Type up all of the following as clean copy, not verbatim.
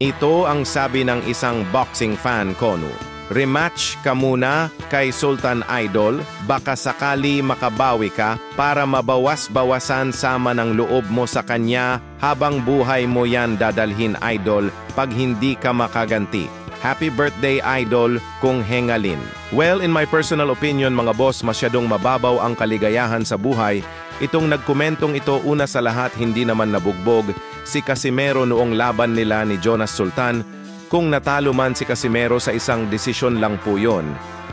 Ito ang sabi ng isang boxing fan, Konu. Rematch ka muna kay Sultan Idol, baka sakali makabawi ka para mabawas-bawasan sama ng loob mo sa kanya habang buhay mo yan dadalhin, Idol, pag hindi ka makaganti. Happy birthday, Idol, kung hengalin. Well, in my personal opinion, mga boss, masyadong mababaw ang kaligayahan sa buhay. Itong nagkomentong ito, una sa lahat, hindi naman nabugbog si Casimero noong laban nila ni Jonas Sultan. Kung natalo man si Casimero sa isang desisyon lang po yun.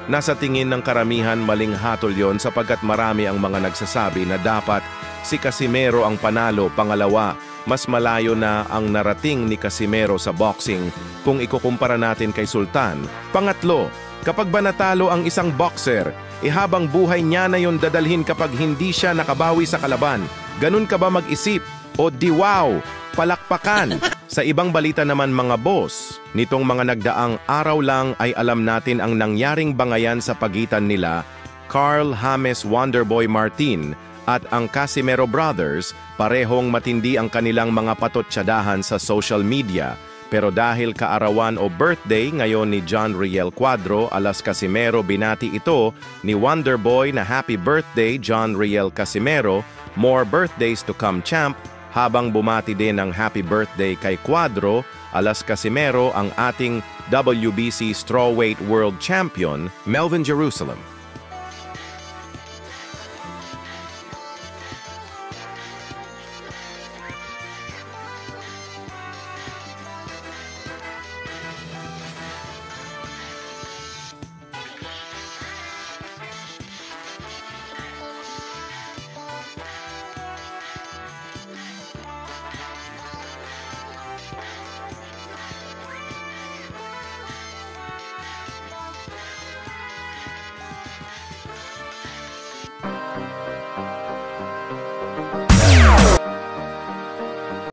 Nasa tingin ng karamihan maling hatol yon sapagkat marami ang mga nagsasabi na dapat si Casimero ang panalo. Pangalawa, mas malayo na ang narating ni Casimero sa boxing kung ikukumpara natin kay Sultan. Pangatlo, kapag ba natalo ang isang boxer, habang buhay niya na yon dadalhin kapag hindi siya nakabawi sa kalaban. Ganun ka ba mag-isip? O di wow, palakpakan! Sa ibang balita naman, mga boss, nitong mga nagdaang araw lang ay alam natin ang nangyaring bangayan sa pagitan nila Carl James Wonderboy Martin at ang Casimero Brothers. Parehong matindi ang kanilang mga patotsadahan sa social media. Pero dahil kaarawan o birthday ngayon ni John Riel Cuadro alas Casimero, binati ito ni Wonderboy na happy birthday John Riel Casimero, more birthdays to come, champ. Habang bumati din ng happy birthday kay Cuadro alas Casimero ang ating WBC Strawweight World Champion Melvin Jerusalem.